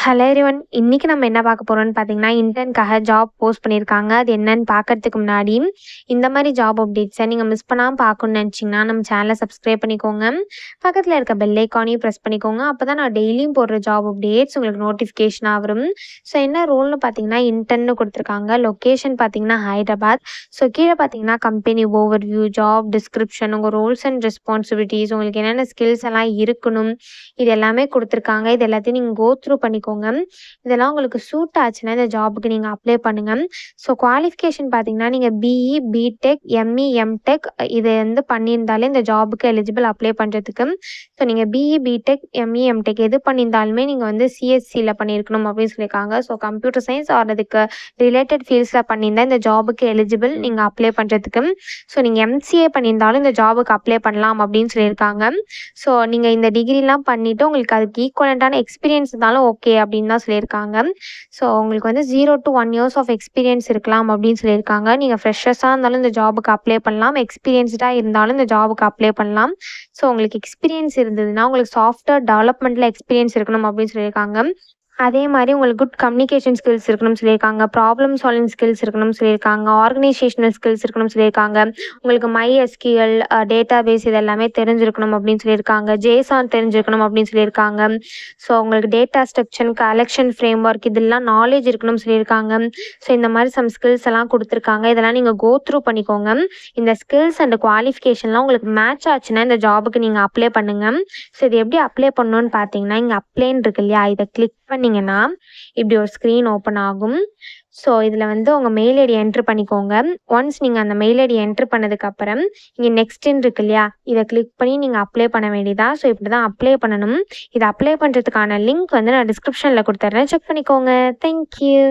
Hello everyone. இன்னைக்கு நம்ம என்ன பார்க்க போறோம்னு பார்த்தீங்கன்னா, இன்டர்ன்க்காக ஜாப் போஸ்ட் பண்ணியிருக்காங்க. அது என்னன்னு பார்க்கறதுக்கு முன்னாடி, இந்த மாதிரி ஜாப் அப்டேட்ஸை நீங்கள் மிஸ் பண்ணாமல் பார்க்கணும்னு நினச்சிங்கன்னா, நம்ம சேனலை சப்ஸ்கிரைப் பண்ணிக்கோங்க. பக்கத்தில் இருக்க பெல் ஐக்கானையும் ப்ரெஸ் பண்ணிக்கோங்க. அப்போ தான் நான் டெய்லியும் போடுற ஜாப் அப்டேட்ஸ் உங்களுக்கு நோட்டிஃபிகேஷனாக வரும். ஸோ என்ன ரோல்னு பார்த்தீங்கன்னா, இன்டர்ன்னு கொடுத்துருக்காங்க. லொக்கேஷன் பார்த்தீங்கன்னா ஹைதராபாத். ஸோ கீழே பார்த்தீங்கன்னா கம்பெனி ஓவர்வியூ, ஜாப் டிஸ்கிரிப்ஷன், உங்கள் ரோல்ஸ் அண்ட் ரெஸ்பான்சிபிலிட்டிஸ், உங்களுக்கு என்னென்ன ஸ்கில்ஸ் எல்லாம் இருக்கணும், இது எல்லாமே கொடுத்துருக்காங்க. இது எல்லாத்தையும் நீங்கள் கோ த்ரூ பண்ணிக்கோங்க. இதெல்லாம் உங்களுக்கு சூட் ஆச்சுன்னா இந்த ஜாபுக்கு நீங்கள் அப்ளை பண்ணுங்கள். ஸோ குவாலிஃபிகேஷன் பார்த்தீங்கன்னா நீங்கள் பிஇ, பிடெக், எம்இ, எம்டெக் இது வந்து பண்ணியிருந்தாலே இந்த ஜாபுக்கு எலிஜிபிள் அப்ளை பண்ணுறதுக்கு. ஸோ நீங்கள் பிஇ, பிடெக், எம்இ, எம்டெக் எது பண்ணியிருந்தாலுமே நீங்கள் வந்து சிஎஸ்சியில் பண்ணியிருக்கணும் அப்படின்னு சொல்லியிருக்காங்க. ஸோ கம்ப்யூட்டர் சயின்ஸ் ஆர் அதுக்கு ரிலேட்டட் ஃபீல்ட்ஸில் பண்ணியிருந்தால் இந்த ஜாபுக்கு எலிஜிபிள் நீங்கள் அப்ளை பண்ணுறதுக்கு. ஸோ நீங்கள் எம்சிஏ பண்ணியிருந்தாலும் இந்த ஜாபுக்கு அப்ளை பண்ணலாம் அப்படின்னு சொல்லியிருக்காங்க. ஸோ நீங்கள் இந்த டிகிரிலாம் பண்ணிவிட்டு உங்களுக்கு அதுக்கு ஈக்குவலண்ட்டான எக்ஸ்பீரியன்ஸ் இருந்தாலும் ஓகே அப்படின்னு தான் சொல்லியிருக்காங்க. ஸோ உங்களுக்கு வந்து 0 to 1 years ஆஃப் எக்ஸ்பீரியன்ஸ் இருக்கலாம் அப்படின்னு சொல்லியிருக்காங்க. நீங்கள் ஃப்ரெஷர்ஸாக இருந்தாலும் இந்த ஜாபுக்கு அப்ளை பண்ணலாம், எக்ஸ்பீரியன்ஸ்டாக இருந்தாலும் இந்த ஜாபுக்கு அப்ளை பண்ணலாம். ஸோ உங்களுக்கு எக்ஸ்பீரியன்ஸ் இருந்ததுன்னா உங்களுக்கு சாஃப்ட்வேர் டெவலப்மெண்ட்டில் எக்ஸ்பீரியன்ஸ் இருக்கணும் அப்படின்னு சொல்லியிருக்காங்க. அதே மாதிரி உங்களுக்கு குட் கம்யூனிகேஷன் ஸ்கில்ஸ் இருக்கணும்னு சொல்லியிருக்காங்க, ப்ராப்ளம் சால்விங் ஸ்கில்ஸ் இருக்கணும்னு சொல்லியிருக்காங்க, ஆர்கனைசேஷனல் ஸ்கில்ஸ் இருக்கணும்னு சொல்லியிருக்காங்க, உங்களுக்கு MySQL டேட்டா பேஸ் இது எல்லாமே தெரிஞ்சிருக்கணும் அப்படின்னு சொல்லியிருக்காங்க, JSON தெரிஞ்சிருக்கணும் அப்படின்னு சொல்லியிருக்காங்க. ஸோ உங்களுக்கு data structure, collection frame work இதெல்லாம் நாலேஜ் இருக்கணும்னு சொல்லியிருக்காங்க. ஸோ இந்த மாதிரி ஸ்கில்ஸ் எல்லாம் கொடுத்துருக்காங்க. இதெல்லாம் நீங்கள் கோ த்ரூ பண்ணிக்கோங்க. இந்த ஸ்கில்ஸ் அண்ட் குவாலிஃபிகேஷன்லாம் உங்களுக்கு மேட்ச் ஆச்சுன்னா இந்த ஜாபுக்கு நீங்கள் அப்ளை பண்ணுங்கள். ஸோ இது எப்படி அப்ளை பண்ணணும்னு பார்த்தீங்கன்னா, இங்கே அப்ளைன்னு இருக்கு இல்லையா, இதை கிளிக் பண்ணிங்கன்னா இப்படி ஒரு ஸ்க்ரீன் ஓப்பன் ஆகும். ஸோ இதில் வந்து உங்கள் மெயில் ஐடி என்ட்ரு பண்ணிக்கோங்க. ஒன்ஸ் நீங்கள் அந்த மெயில் ஐடி என்ட்ரு பண்ணதுக்கப்புறம் இங்கே நெக்ஸ்ட்டுன்னு இருக்கு இல்லையா, இதை கிளிக் பண்ணி நீங்கள் அப்ளை பண்ண வேண்டியதா. ஸோ இப்படி தான் அப்ளை பண்ணணும். இதை அப்ளை பண்ணுறதுக்கான லிங்க் வந்து நான் டிஸ்கிரிப்ஷனில் கொடுத்துட்றேன், செக் பண்ணிக்கோங்க. தேங்க்யூ.